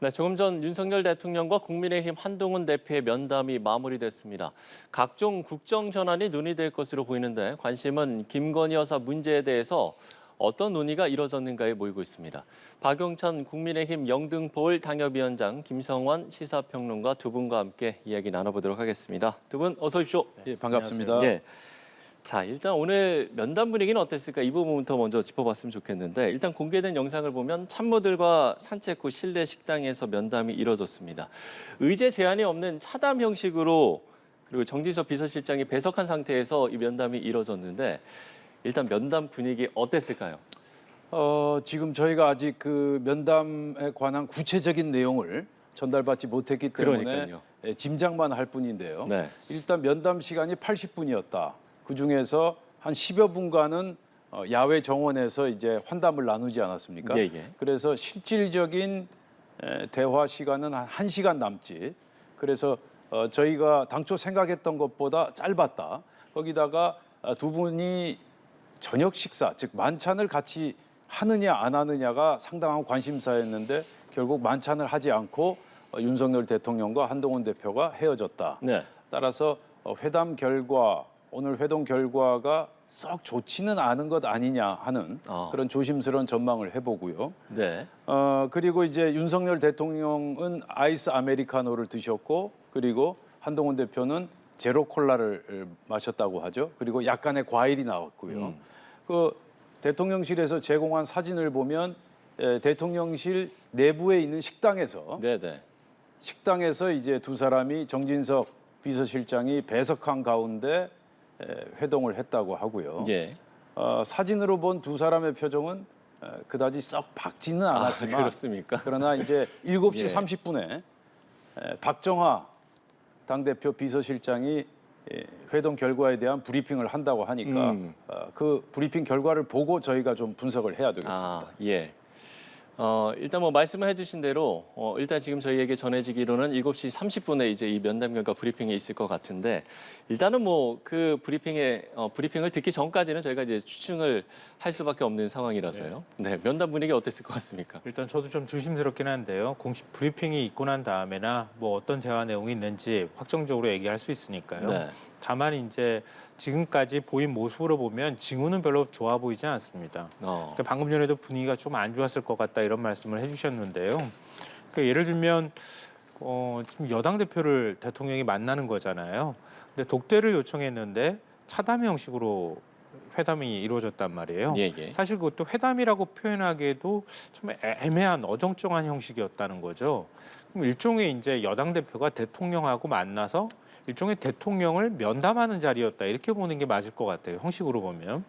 네, 조금 전 윤석열 대통령과 국민의힘 한동훈 대표의 면담이 마무리됐습니다. 각종 국정 현안이 논의될 것으로 보이는데 관심은 김건희 여사 문제에 대해서 어떤 논의가 이뤄졌는가에 모이고 있습니다. 박용찬 국민의힘 영등포을 당협위원장, 김성환 시사평론가 두 분과 함께 이야기 나눠보도록 하겠습니다. 두 분 어서 오십시오. 예, 반갑습니다. 예. 자, 일단 오늘 면담 분위기는 어땠을까? 이 부분부터 먼저 짚어봤으면 좋겠는데 일단 공개된 영상을 보면 참모들과 산책 후 실내 식당에서 면담이 이뤄졌습니다. 의제 제한이 없는 차담 형식으로 그리고 정진석 비서실장이 배석한 상태에서 이 면담이 이뤄졌는데 일단 면담 분위기 어땠을까요? 지금 저희가 아직 그 면담에 관한 구체적인 내용을 전달받지 못했기 때문에 그러니까요. 짐작만 할 뿐인데요. 네. 일단 면담 시간이 80분이었다. 그중에서 한 10여 분간은 야외 정원에서 이제 환담을 나누지 않았습니까? 예, 예. 그래서 실질적인 대화 시간은 한 1시간 남짓. 그래서 저희가 당초 생각했던 것보다 짧았다. 거기다가 두 분이 저녁 식사, 즉 만찬을 같이 하느냐 안 하느냐가 상당한 관심사였는데 결국 만찬을 하지 않고 윤석열 대통령과 한동훈 대표가 헤어졌다. 네. 따라서 회담 결과, 오늘 회동 결과가 썩 좋지는 않은 것 아니냐 하는 그런 조심스러운 전망을 해보고요. 네. 그리고 이제 윤석열 대통령은 아이스 아메리카노를 드셨고, 그리고 한동훈 대표는 제로 콜라를 마셨다고 하죠. 그리고 약간의 과일이 나왔고요. 그 대통령실에서 제공한 사진을 보면 대통령실 내부에 있는 식당에서 네네. 식당에서 이제 두 사람이 정진석 비서실장이 배석한 가운데 회동을 했다고 하고요. 예. 사진으로 본 두 사람의 표정은 그다지 썩 밝지는 않았지만 그렇습니까? 그러나 이제 7시 예. 30분에 박정하 당대표 비서실장이 회동 결과에 대한 브리핑을 한다고 하니까 그 브리핑 결과를 보고 저희가 좀 분석을 해야 되겠습니다. 예. 일단 뭐 말씀을 해주신 대로 일단 지금 저희에게 전해지기로는 7시 30분에 이제 이 면담 결과 브리핑이 있을 것 같은데 일단은 뭐 그 브리핑을 듣기 전까지는 저희가 이제 추측을 할 수밖에 없는 상황이라서요. 네, 면담 분위기 어땠을 것 같습니까? 일단 저도 좀 조심스럽긴 한데요. 공식 브리핑이 있고 난 다음에나 뭐 어떤 대화 내용이 있는지 확정적으로 얘기할 수 있으니까요. 네. 다만 이제 지금까지 보인 모습으로 보면 징후는 별로 좋아 보이지 않습니다. 그러니까 방금 전에도 분위기가 좀 안 좋았을 것 같다 이런 말씀을 해주셨는데요. 그러니까 예를 들면 지금 여당 대표를 대통령이 만나는 거잖아요. 근데 독대를 요청했는데 차담 형식으로 회담이 이루어졌단 말이에요. 예, 예. 사실 그것도 회담이라고 표현하기에도 좀 애매한 어정쩡한 형식이었다는 거죠. 그럼 일종의 이제 여당 대표가 대통령하고 만나서 일종의 대통령을 면담하는 자리였다 이렇게 보는 게 맞을 것 같아요. 형식으로 보면.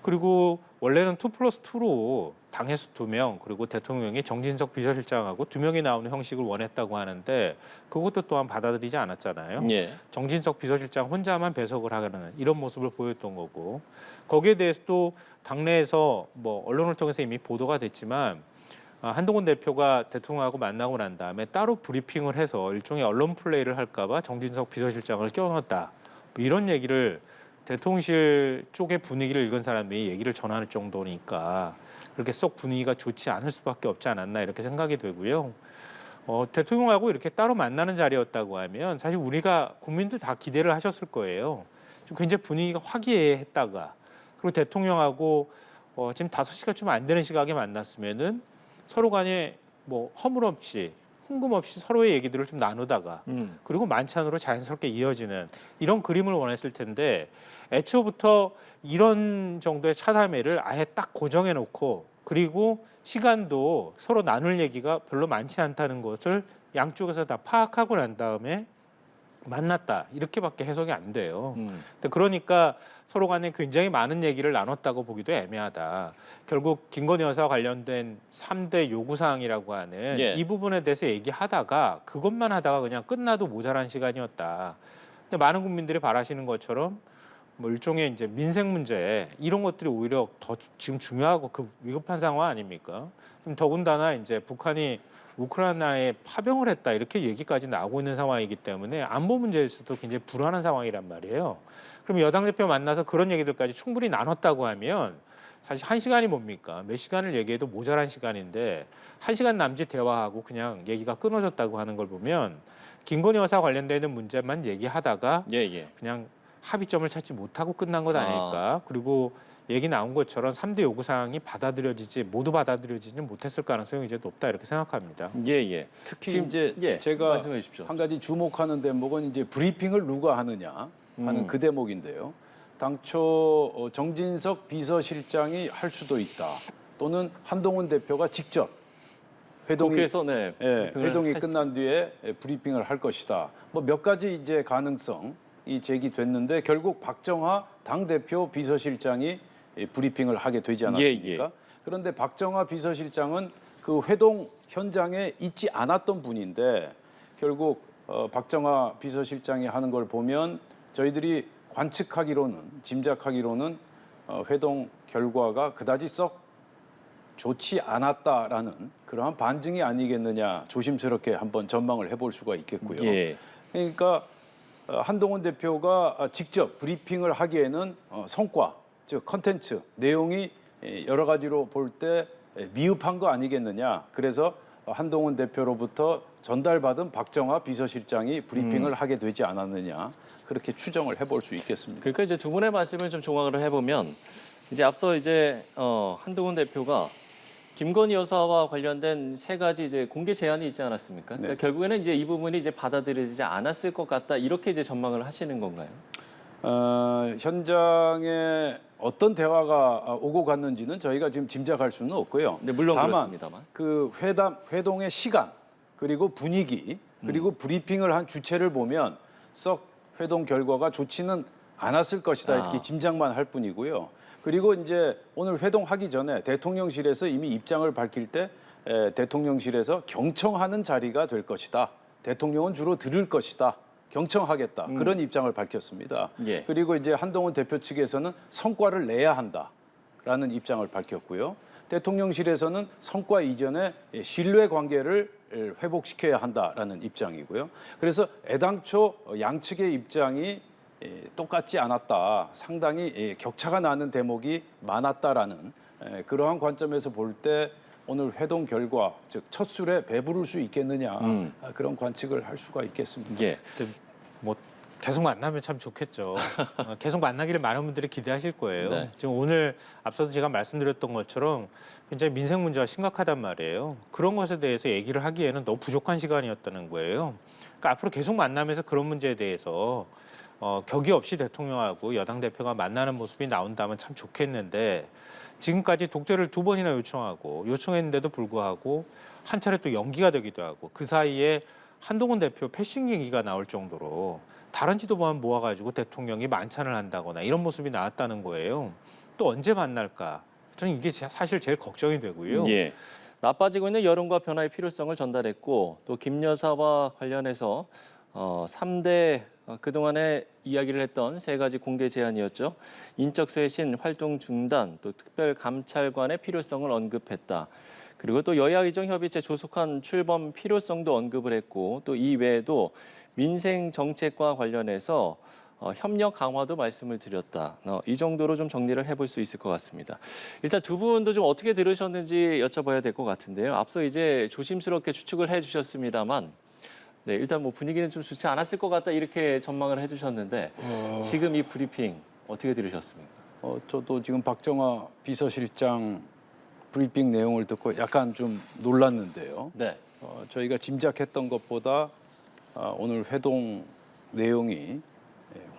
그리고 원래는 2+2로 당에서 2명 그리고 대통령이 정진석 비서실장하고 2명이 나오는 형식을 원했다고 하는데 그것도 또한 받아들이지 않았잖아요. 예. 정진석 비서실장 혼자만 배석을 하는 이런 모습을 보였던 거고 거기에 대해서 또 당내에서 뭐 언론을 통해서 이미 보도가 됐지만 한동훈 대표가 대통령하고 만나고 난 다음에 따로 브리핑을 해서 일종의 언론 플레이를 할까 봐 정진석 비서실장을 껴넣었다. 뭐 이런 얘기를 대통령실 쪽의 분위기를 읽은 사람이 얘기를 전할 정도니까 그렇게 썩 분위기가 좋지 않을 수밖에 없지 않았나 이렇게 생각이 되고요. 대통령하고 이렇게 따로 만나는 자리였다고 하면 사실 우리가 국민들 다 기대를 하셨을 거예요. 좀 굉장히 분위기가 화기애애했다가 그리고 대통령하고 지금 5시가 좀 안 되는 시각에 만났으면은 서로 간에 뭐 허물없이 흥금없이 서로의 얘기들을 좀 나누다가 그리고 만찬으로 자연스럽게 이어지는 이런 그림을 원했을 텐데 애초부터 이런 정도의 차담회를 아예 딱 고정해 놓고 그리고 시간도 서로 나눌 얘기가 별로 많지 않다는 것을 양쪽에서 다 파악하고 난 다음에 만났다 이렇게밖에 해석이 안 돼요. 근데 그러니까 서로 간에 굉장히 많은 얘기를 나눴다고 보기도 애매하다. 결국 김건희 여사와 관련된 3대 요구사항이라고 하는 예. 이 부분에 대해서 얘기하다가 그것만 하다가 그냥 끝나도 모자란 시간이었다. 근데 많은 국민들이 바라시는 것처럼 뭐 일종의 이제 민생 문제 이런 것들이 오히려 더 지금 중요하고 그 위급한 상황 아닙니까? 그럼 더군다나 이제 북한이 우크라이나에 파병을 했다 이렇게 얘기까지 나오고 있는 상황이기 때문에 안보 문제에서도 굉장히 불안한 상황이란 말이에요. 그럼 여당 대표 만나서 그런 얘기들까지 충분히 나눴다고 하면 사실 1시간이 뭡니까? 몇 시간을 얘기해도 모자란 시간인데 1시간 남짓 대화하고 그냥 얘기가 끊어졌다고 하는 걸 보면 김건희 여사 관련되는 문제만 얘기하다가 예, 예. 그냥 합의점을 찾지 못하고 끝난 것 아닐까. 그리고 얘기 나온 것처럼 3대 요구사항이 모두 받아들여지지는 못했을 가능성이 이제 높다 이렇게 생각합니다. 예, 예. 특히 지금, 이제 예, 제가 말씀해 주십시오. 한 가지 주목하는 대목은 이제 브리핑을 누가 하느냐 하는 그 대목인데요. 당초 정진석 비서실장이 할 수도 있다. 또는 한동훈 대표가 직접 국회에서 네, 예, 브리핑을 회동이 했- 끝난 뒤에 브리핑을 할 것이다. 뭐 몇 가지 이제 가능성이 제기됐는데 결국 박정하 당대표 비서실장이 브리핑을 하게 되지 않았습니까? 예. 그런데 박정하 비서실장은 그 회동 현장에 있지 않았던 분인데 결국 박정하 비서실장이 하는 걸 보면 저희들이 관측하기로는 짐작하기로는 회동 결과가 그다지 썩 좋지 않았다라는 그러한 반증이 아니겠느냐 조심스럽게 한번 전망을 해볼 수가 있겠고요. 예. 그러니까 한동훈 대표가 직접 브리핑을 하기에는 성과, 즉 컨텐츠, 내용이 여러 가지로 볼 때 미흡한 거 아니겠느냐. 그래서 한동훈 대표로부터 전달받은 박정하 비서실장이 브리핑을 하게 되지 않았느냐. 그렇게 추정을 해볼 수 있겠습니다. 그러니까 이제 두 분의 말씀을 좀 종합을 해보면 이제 앞서 이제 한동훈 대표가 김건희 여사와 관련된 3가지 이제 공개 제안이 있지 않았습니까? 그러니까 네. 결국에는 이제 이 부분이 이제 받아들여지지 않았을 것 같다 이렇게 이제 전망을 하시는 건가요? 현장에 어떤 대화가 오고 갔는지는 저희가 지금 짐작할 수는 없고요. 네, 물론 다만 그렇습니다만. 그 회동의 시간 그리고 분위기 그리고 브리핑을 한 주체를 보면 썩 회동 결과가 좋지는 않았을 것이다 이렇게 짐작만 할 뿐이고요. 그리고 이제 오늘 회동하기 전에 대통령실에서 이미 입장을 밝힐 때 대통령실에서 경청하는 자리가 될 것이다. 대통령은 주로 들을 것이다. 경청하겠다. 그런 입장을 밝혔습니다. 예. 그리고 이제 한동훈 대표 측에서는 성과를 내야 한다라는 입장을 밝혔고요. 대통령실에서는 성과 이전에 신뢰 관계를 회복시켜야 한다라는 입장이고요. 그래서 애당초 양측의 입장이 똑같지 않았다. 상당히 격차가 나는 대목이 많았다라는 그러한 관점에서 볼 때 오늘 회동 결과, 즉 첫 술에 배부를 수 있겠느냐 그런 관측을 할 수가 있겠습니다. 예. 근데 뭐 계속 만나면 참 좋겠죠. 계속 만나기를 많은 분들이 기대하실 거예요. 네. 지금 오늘 앞서도 제가 말씀드렸던 것처럼 굉장히 민생 문제가 심각하단 말이에요. 그런 것에 대해서 얘기를 하기에는 너무 부족한 시간이었다는 거예요. 그러니까 앞으로 계속 만나면서 그런 문제에 대해서 격의 없이 대통령하고 여당 대표가 만나는 모습이 나온다면 참 좋겠는데 지금까지 독재를 2번이나 요청했는데도 불구하고 한 차례 또 연기가 되기도 하고 그 사이에 한동훈 대표 패싱 얘기가 나올 정도로 다른 지도부만 모아가지고 대통령이 만찬을 한다거나 이런 모습이 나왔다는 거예요. 또 언제 만날까? 저는 이게 사실 제일 걱정이 되고요. 예. 나빠지고 있는 여론과 변화의 필요성을 전달했고 또 김 여사와 관련해서 3대 그동안에 이야기를 했던 3가지 공개 제안이었죠. 인적 쇄신, 활동 중단, 또 특별감찰관의 필요성을 언급했다. 그리고 또 여야 의정 협의체 조속한 출범 필요성도 언급을 했고 또 이 외에도 민생 정책과 관련해서 협력 강화도 말씀을 드렸다. 이 정도로 좀 정리를 해볼 수 있을 것 같습니다. 일단 두 분도 좀 어떻게 들으셨는지 여쭤봐야 될 것 같은데요. 앞서 이제 조심스럽게 추측을 해주셨습니다만 네, 일단 뭐 분위기는 좀 좋지 않았을 것 같다 이렇게 전망을 해주셨는데 지금 이 브리핑 어떻게 들으셨습니까? 저도 지금 박정하 비서실장 브리핑 내용을 듣고 약간 좀 놀랐는데요. 네. 저희가 짐작했던 것보다 오늘 회동 내용이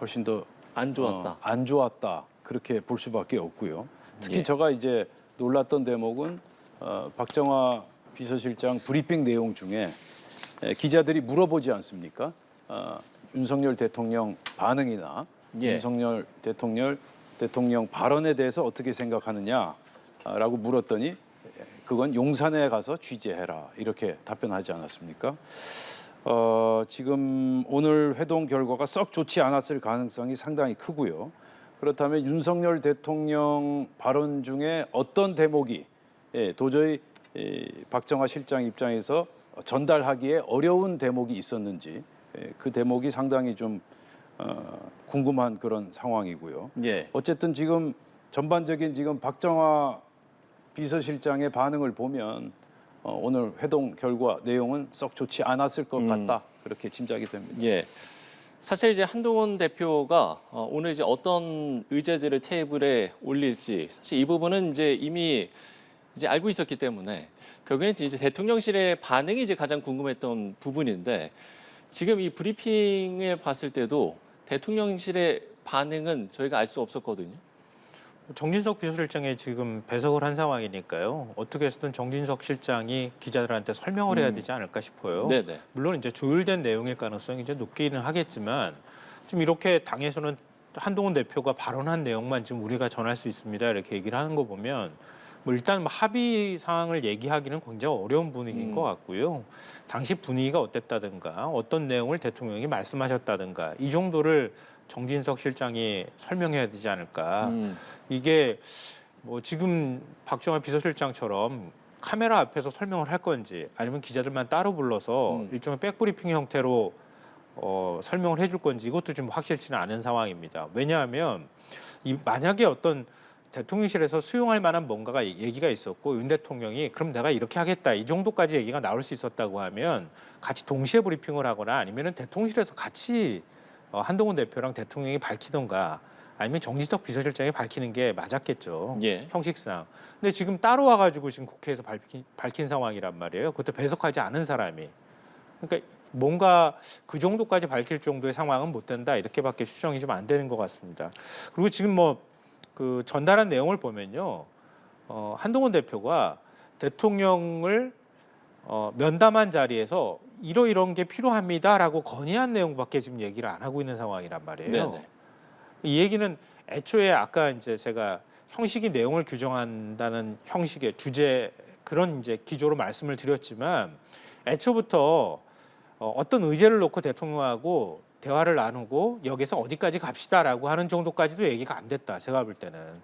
훨씬 더 안 좋았다. 안 좋았다 그렇게 볼 수밖에 없고요. 특히 예. 제가 이제 놀랐던 대목은 박정하 비서실장 브리핑 내용 중에 기자들이 물어보지 않습니까? 윤석열 대통령 반응이나 예. 윤석열 대통령 발언에 대해서 어떻게 생각하느냐라고 물었더니 그건 용산에 가서 취재해라 이렇게 답변하지 않았습니까? 지금 오늘 회동 결과가 썩 좋지 않았을 가능성이 상당히 크고요. 그렇다면 윤석열 대통령 발언 중에 어떤 대목이 도저히 박정하 실장 입장에서 전달하기에 어려운 대목이 있었는지 그 대목이 상당히 좀 궁금한 그런 상황이고요. 예. 어쨌든 지금 전반적인 지금 박정화 비서실장의 반응을 보면 오늘 회동 결과 내용은 썩 좋지 않았을 것 같다 그렇게 짐작이 됩니다. 예. 사실 이제 한동훈 대표가 오늘 이제 어떤 의제들을 테이블에 올릴지 사실 이 부분은 이제 이미 이제 알고 있었기 때문에 결국에는 이제 대통령실의 반응이 이제 가장 궁금했던 부분인데 지금 이 브리핑을 봤을 때도 대통령실의 반응은 저희가 알 수 없었거든요. 정진석 비서실장이 지금 배석을 한 상황이니까요. 어떻게 해서든 정진석 실장이 기자들한테 설명을 해야 되지 않을까 싶어요. 네네. 물론 이제 조율된 내용일 가능성이 이제 높기는 하겠지만 지금 이렇게 당에서는 한동훈 대표가 발언한 내용만 지금 우리가 전할 수 있습니다. 이렇게 얘기를 하는 거 보면 뭐 일단 뭐 합의 사항을 얘기하기는 굉장히 어려운 분위기인 것 같고요. 당시 분위기가 어땠다든가 어떤 내용을 대통령이 말씀하셨다든가 이 정도를 정진석 실장이 설명해야 되지 않을까. 이게 뭐 지금 박정화 비서실장처럼 카메라 앞에서 설명을 할 건지 아니면 기자들만 따로 불러서 일종의 백브리핑 형태로 설명을 해줄 건지 이것도 지금 확실치는 않은 상황입니다. 왜냐하면 만약에 어떤 대통령실에서 수용할 만한 뭔가가 얘기가 있었고 윤 대통령이 그럼 내가 이렇게 하겠다 이 정도까지 얘기가 나올 수 있었다고 하면 같이 동시에 브리핑을 하거나 아니면은 대통령실에서 같이 한동훈 대표랑 대통령이 밝히던가 아니면 정진석 비서실장이 밝히는 게 맞았겠죠. 예. 형식상. 근데 지금 따로 와가지고 지금 국회에서 밝힌 상황이란 말이에요. 그때 배석하지 않은 사람이. 그러니까 뭔가 그 정도까지 밝힐 정도의 상황은 못 된다 이렇게밖에 추정이 좀 안 되는 것 같습니다. 그리고 지금 뭐 그 전달한 내용을 보면요, 한동훈 대표가 대통령을 면담한 자리에서 이런 게 필요합니다라고 건의한 내용밖에 지금 얘기를 안 하고 있는 상황이란 말이에요. 네네. 이 얘기는 애초에 아까 이제 제가 형식이 내용을 규정한다는 형식의 주제 그런 이제 기조로 말씀을 드렸지만 애초부터 어떤 의제를 놓고 대통령하고 대화를 나누고 여기서 어디까지 갑시다라고 하는 정도까지도 얘기가 안 됐다. 제가 볼 때는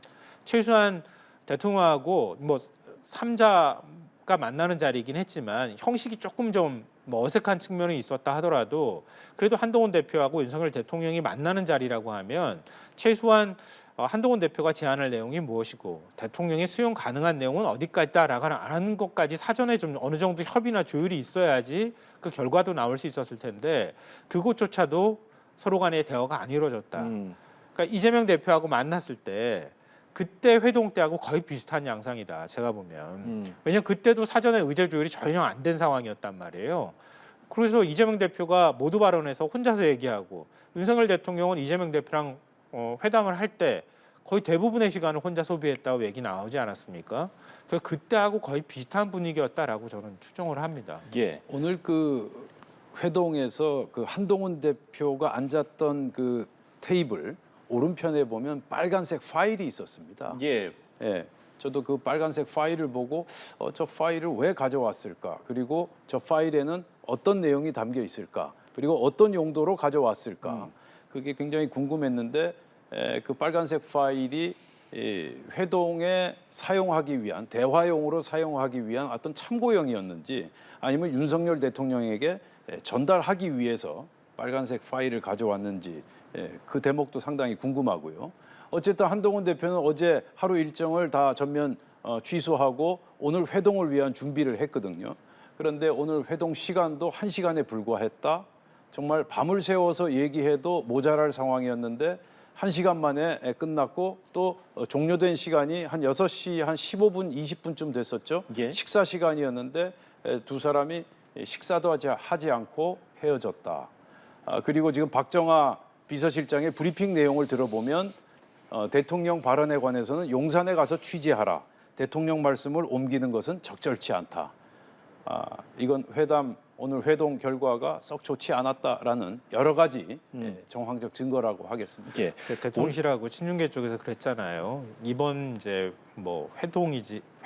최소한 대통령하고 뭐 3자가 만나는 자리이긴 했지만 형식이 조금 좀 뭐 어색한 측면이 있었다 하더라도 그래도 한동훈 대표하고 윤석열 대통령이 만나는 자리라고 하면 최소한 한동훈 대표가 제안할 내용이 무엇이고 대통령이 수용 가능한 내용은 어디까지다라고 하는 것까지 사전에 좀 어느 정도 협의나 조율이 있어야지 그 결과도 나올 수 있었을 텐데 그것조차도 서로 간의 대화가 안 이루어졌다. 그러니까 이재명 대표하고 만났을 때 그때 회동 때하고 거의 비슷한 양상이다. 제가 보면. 왜냐하면 그때도 사전에 의제 조율이 전혀 안 된 상황이었단 말이에요. 그래서 이재명 대표가 모두 발언해서 혼자서 얘기하고 윤석열 대통령은 이재명 대표랑 회담을 할 때 거의 대부분의 시간을 혼자 소비했다고 얘기 나오지 않았습니까? 그래서 그때하고 거의 비슷한 분위기였다라고 저는 추정을 합니다. 예. 오늘 그 회동에서 그 한동훈 대표가 앉았던 그 테이블 오른편에 보면 빨간색 파일이 있었습니다. 예. 예, 저도 그 빨간색 파일을 보고 저 파일을 왜 가져왔을까? 그리고 저 파일에는 어떤 내용이 담겨 있을까? 그리고 어떤 용도로 가져왔을까? 그게 굉장히 궁금했는데 그 빨간색 파일이 회동에 사용하기 위한 대화용으로 사용하기 위한 어떤 참고용이었는지 아니면 윤석열 대통령에게 전달하기 위해서 빨간색 파일을 가져왔는지 그 대목도 상당히 궁금하고요. 어쨌든 한동훈 대표는 어제 하루 일정을 다 전면 취소하고 오늘 회동을 위한 준비를 했거든요. 그런데 오늘 회동 시간도 1시간에 불과했다. 정말 밤을 새워서 얘기해도 모자랄 상황이었는데 1시간 만에 끝났고 또 종료된 시간이 한 6시 한 15분, 20분쯤 됐었죠. 예. 식사 시간이었는데 두 사람이 식사도 하지 않고 헤어졌다. 그리고 지금 박정화 비서실장의 브리핑 내용을 들어보면 대통령 발언에 관해서는 용산에 가서 취재하라. 대통령 말씀을 옮기는 것은 적절치 않다. 이건 오늘 회동 결과가 썩 좋지 않았다라는 여러 가지 정황적 증거라고 하겠습니다. 예. 대통령실하고 친윤계 쪽에서 그랬잖아요. 이번 이제 뭐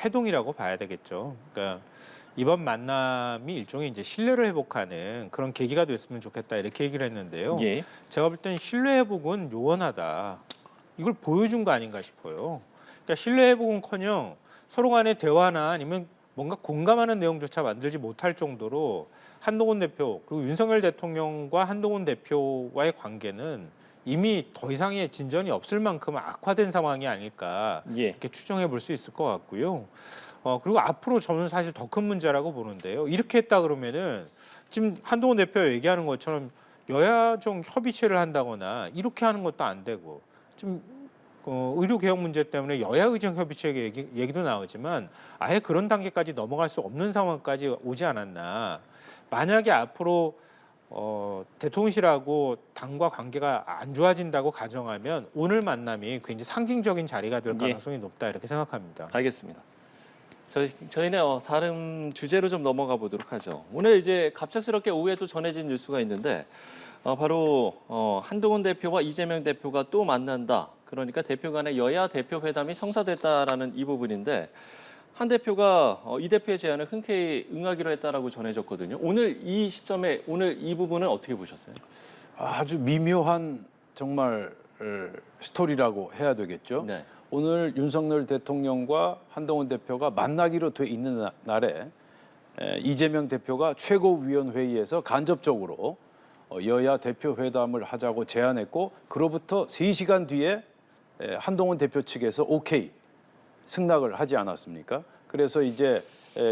회동이라고 봐야 되겠죠. 그러니까 이번 만남이 일종의 이제 신뢰를 회복하는 그런 계기가 됐으면 좋겠다 이렇게 얘기를 했는데요. 예. 제가 볼 때는 신뢰 회복은 요원하다. 이걸 보여준 거 아닌가 싶어요. 그러니까 신뢰 회복은커녕 서로 간의 대화나 아니면 뭔가 공감하는 내용조차 만들지 못할 정도로 한동훈 대표 그리고 윤석열 대통령과 한동훈 대표와의 관계는 이미 더 이상의 진전이 없을 만큼 악화된 상황이 아닐까 예. 이렇게 추정해 볼 수 있을 것 같고요. 그리고 앞으로 저는 사실 더 큰 문제라고 보는데요. 이렇게 했다 그러면은 지금 한동훈 대표가 얘기하는 것처럼 여야정 협의체를 한다거나 이렇게 하는 것도 안 되고 지금 의료 개혁 문제 때문에 여야 의정 협의체 얘기도 나오지만 아예 그런 단계까지 넘어갈 수 없는 상황까지 오지 않았나. 만약에 앞으로 대통령실하고 당과 관계가 안 좋아진다고 가정하면 오늘 만남이 굉장히 상징적인 자리가 될 가능성이 높다 이렇게 생각합니다. 알겠습니다. 저희는 다른 주제로 좀 넘어가 보도록 하죠. 오늘 이제 갑작스럽게 오후에도 전해진 뉴스가 있는데 바로 한동훈 대표와 이재명 대표가 또 만난다. 그러니까 대표 간의 여야 대표 회담이 성사됐다라는 이 부분인데 한 대표가 이 대표의 제안을 흔쾌히 응하기로 했다라고 전해졌거든요. 오늘 이 시점에 오늘 이 부분은 어떻게 보셨어요? 아주 미묘한 정말 스토리라고 해야 되겠죠. 네. 오늘 윤석열 대통령과 한동훈 대표가 만나기로 돼 있는 날에 이재명 대표가 최고위원회의에서 간접적으로 여야 대표 회담을 하자고 제안했고 그로부터 3시간 뒤에 한동훈 대표 측에서 오케이 승낙을 하지 않았습니까? 그래서 이제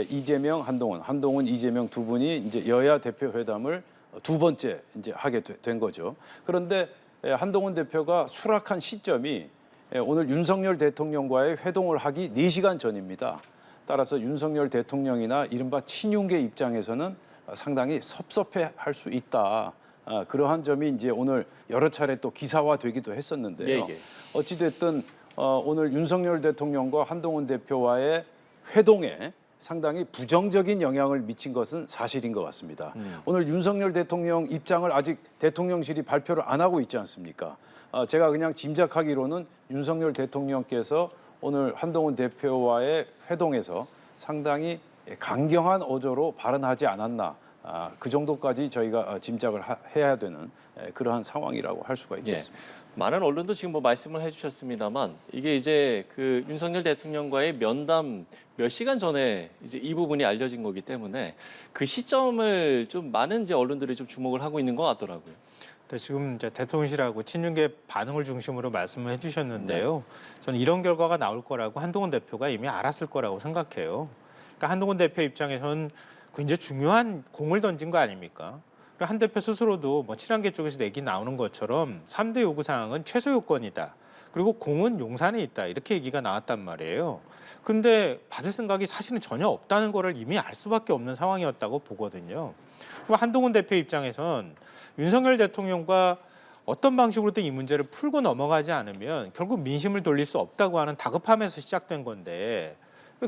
이재명, 한동훈, 이재명 두 분이 이제 여야 대표 회담을 두 번째 이제 하게 된 거죠. 그런데 한동훈 대표가 수락한 시점이 오늘 윤석열 대통령과의 회동을 하기 4시간 전입니다. 따라서 윤석열 대통령이나 이른바 친윤계 입장에서는 상당히 섭섭해할 수 있다. 그러한 점이 이제 오늘 여러 차례 또 기사화되기도 했었는데요. 예. 어찌됐든 오늘 윤석열 대통령과 한동훈 대표와의 회동에 상당히 부정적인 영향을 미친 것은 사실인 것 같습니다. 오늘 윤석열 대통령 입장을 아직 대통령실이 발표를 안 하고 있지 않습니까? 제가 그냥 짐작하기로는 윤석열 대통령께서 오늘 한동훈 대표와의 회동에서 상당히 강경한 어조로 발언하지 않았나. 그 정도까지 저희가 짐작을 해야 되는 그러한 상황이라고 할 수가 있겠습니다. 예. 많은 언론도 지금 뭐 말씀을 해주셨습니다만 이게 이제 그 윤석열 대통령과의 면담 몇 시간 전에 이제 이 부분이 알려진 거기 때문에 그 시점을 좀 많은 이제 언론들이 좀 주목을 하고 있는 것 같더라고요. 지금 이제 대통령실하고 친윤계 반응을 중심으로 말씀을 해주셨는데요. 저는 이런 결과가 나올 거라고 한동훈 대표가 이미 알았을 거라고 생각해요. 그러니까 한동훈 대표 입장에서는 굉장히 중요한 공을 던진 거 아닙니까? 한 대표 스스로도 뭐 친한계 쪽에서 얘기 나오는 것처럼 3대 요구 사항은 최소 요건이다. 그리고 공은 용산에 있다. 이렇게 얘기가 나왔단 말이에요. 근데 받을 생각이 사실은 전혀 없다는 거를 이미 알 수밖에 없는 상황이었다고 보거든요. 그럼 한동훈 대표 입장에선 윤석열 대통령과 어떤 방식으로든 이 문제를 풀고 넘어가지 않으면 결국 민심을 돌릴 수 없다고 하는 다급함에서 시작된 건데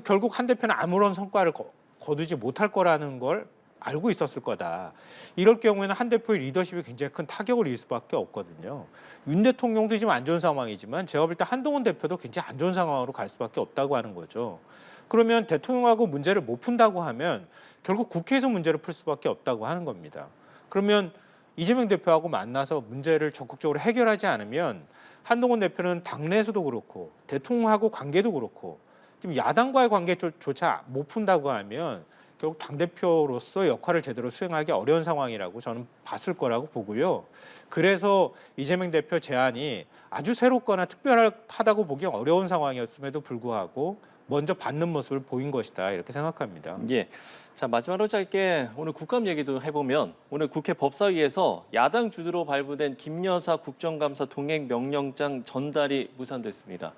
결국 한 대표는 아무런 성과를 거두지 못할 거라는 걸 알고 있었을 거다. 이럴 경우에는 한 대표의 리더십이 굉장히 큰 타격을 입을 수밖에 없거든요. 윤 대통령도 지금 안 좋은 상황이지만 제가 볼 때 한동훈 대표도 굉장히 안 좋은 상황으로 갈 수밖에 없다고 하는 거죠. 그러면 대통령하고 문제를 못 푼다고 하면 결국 국회에서 문제를 풀 수밖에 없다고 하는 겁니다. 그러면 이재명 대표하고 만나서 문제를 적극적으로 해결하지 않으면 한동훈 대표는 당내에서도 그렇고 대통령하고 관계도 그렇고 지금 야당과의 관계조차 못 푼다고 하면 결국 당대표로서 역할을 제대로 수행하기 어려운 상황이라고 저는 봤을 거라고 보고요. 그래서 이재명 대표 제안이 아주 새롭거나 특별하다고 보기 어려운 상황이었음에도 불구하고 먼저 받는 모습을 보인 것이다 이렇게 생각합니다. 예. 자, 마지막으로 짧게 오늘 국감 얘기도 해보면 오늘 국회 법사위에서 야당 주도로 발부된 김여사 국정감사 동행 명령장 전달이 무산됐습니다.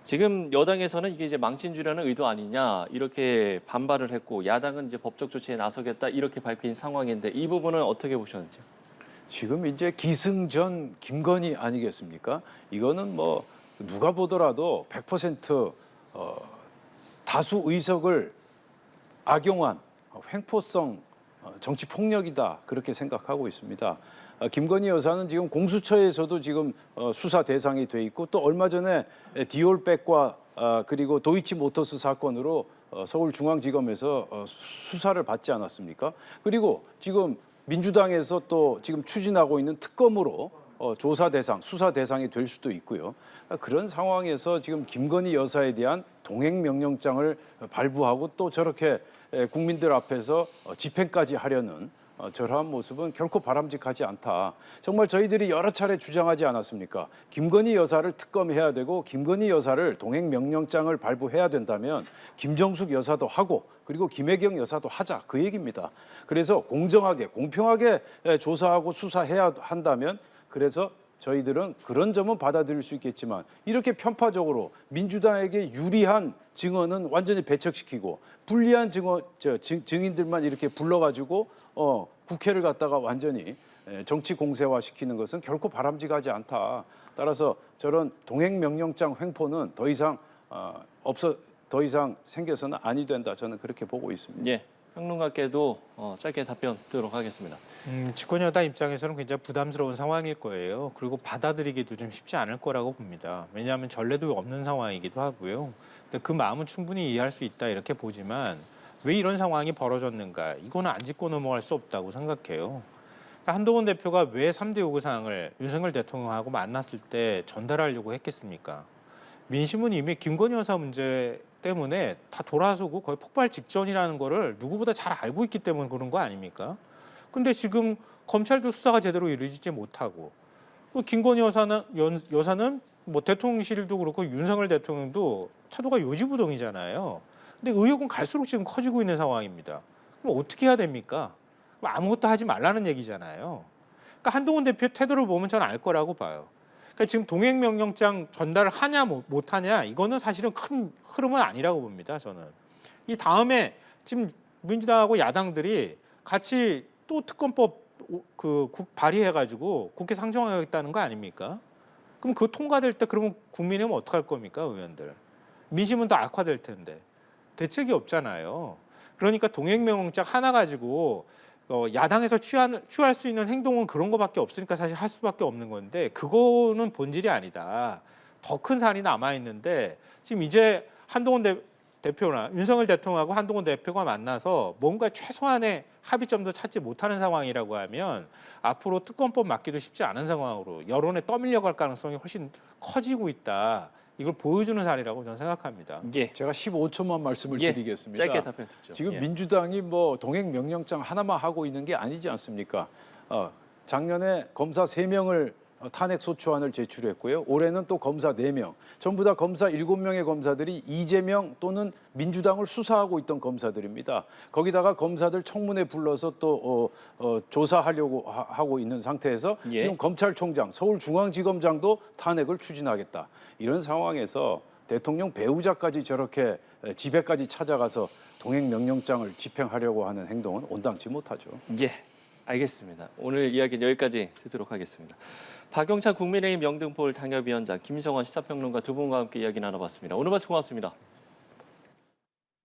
지금 여당에서는 이게 이제 망신 주려는 의도 아니냐 이렇게 반발을 했고 야당은 이제 법적 조치에 나서겠다 이렇게 밝힌 상황인데 이 부분은 어떻게 보셨는지요? 지금 이제 기승전 김건희 아니겠습니까? 이거는 뭐 누가 보더라도 100% 다수 의석을 악용한 횡포성 정치 폭력이다 그렇게 생각하고 있습니다. 김건희 여사는 지금 공수처에서도 지금 수사 대상이 돼 있고 또 얼마 전에 디올백과 그리고 도이치모터스 사건으로 서울중앙지검에서 수사를 받지 않았습니까? 그리고 지금 민주당에서 또 지금 추진하고 있는 특검으로 조사 대상, 수사 대상이 될 수도 있고요. 그런 상황에서 지금 김건희 여사에 대한 동행 명령장을 발부하고 또 저렇게 국민들 앞에서 집행까지 하려는 저러한 모습은 결코 바람직하지 않다. 정말 저희들이 여러 차례 주장하지 않았습니까? 김건희 여사를 특검해야 되고 김건희 여사를 동행 명령장을 발부해야 된다면 김정숙 여사도 하고 그리고 김혜경 여사도 하자 그 얘기입니다. 그래서 공정하게 공평하게 조사하고 수사해야 한다면 그래서 저희들은 그런 점은 받아들일 수 있겠지만 이렇게 편파적으로 민주당에게 유리한 증언은 완전히 배척시키고 불리한 증인들만 이렇게 불러가지고 국회를 갖다가 완전히 정치 공세화시키는 것은 결코 바람직하지 않다. 따라서 저런 동행명령장 횡포는 더 이상 생겨서는 아니 된다. 저는 그렇게 보고 있습니다. 예, 평론가께도 짧게 답변 듣도록 하겠습니다. 집권 여당 입장에서는 굉장히 부담스러운 상황일 거예요. 그리고 받아들이기도 좀 쉽지 않을 거라고 봅니다. 왜냐하면 전례도 없는 상황이기도 하고요. 근데 그 마음은 충분히 이해할 수 있다 이렇게 보지만 왜 이런 상황이 벌어졌는가? 이거는 안 짚고 넘어갈 수 없다고 생각해요. 그러니까 한동훈 대표가 왜 3대 요구 사항을 윤석열 대통령하고 만났을 때 전달하려고 했겠습니까? 민심은 이미 김건희 여사 문제 때문에 다 돌아서고 거의 폭발 직전이라는 거를 누구보다 잘 알고 있기 때문에 그런 거 아닙니까? 근데 지금 검찰도 수사가 제대로 이루어지지 못하고 김건희 여사는 뭐 대통령실도 그렇고 윤석열 대통령도 태도가 요지부동이잖아요. 근데 의혹은 갈수록 지금 커지고 있는 상황입니다. 그럼 어떻게 해야 됩니까? 아무것도 하지 말라는 얘기잖아요. 그러니까 한동훈 대표 태도를 보면 저는 알 거라고 봐요. 그러니까 지금 동행명령장 전달을 하냐 못하냐 이거는 사실은 큰 흐름은 아니라고 봅니다. 저는. 이 다음에 지금 민주당하고 야당들이 같이 또 특검법 발의해가지고 국회 상정하겠다는 거 아닙니까? 그럼 그거 통과될 때 그러면 국민의힘은 어떡할 겁니까, 의원들? 민심은 더 악화될 텐데 대책이 없잖아요. 그러니까 동행명령장 하나 가지고 야당에서 취할 수 있는 행동은 그런 거밖에 없으니까 사실 할 수밖에 없는 건데 그거는 본질이 아니다. 더 큰 산이 남아 있는데 지금 이제 한동훈 대표나 윤석열 대통령하고 한동훈 대표가 만나서 뭔가 최소한의 합의점도 찾지 못하는 상황이라고 하면 앞으로 특검법 맞기도 쉽지 않은 상황으로 여론에 떠밀려 갈 가능성이 훨씬 커지고 있다. 이걸 보여주는 사례라고 저는 생각합니다. 예, 제가 15초만 말씀을 드리겠습니다. 짧게 답변 듣죠. 지금 예. 민주당이 뭐 동행 명령장 하나만 하고 있는 게 아니지 않습니까? 작년에 검사 3명을 탄핵 소추안을 제출했고요. 올해는 또 검사 4명. 전부 다 검사 7명의 검사들이 이재명 또는 민주당을 수사하고 있던 검사들입니다. 거기다가 검사들 청문회 불러서 또 조사하려고 하고 있는 상태에서 예. 지금 검찰총장, 서울중앙지검장도 탄핵을 추진하겠다. 이런 상황에서 대통령 배우자까지 저렇게 집에까지 찾아가서 동행명령장을 집행하려고 하는 행동은 온당치 못하죠. 예, 알겠습니다. 오늘 이야기는 여기까지 듣도록 하겠습니다. 박영찬 국민의힘 영등포울 당협위원장, 김성환 시사평론가 두 분과 함께 이야기 나눠봤습니다. 오늘 말씀 고맙습니다.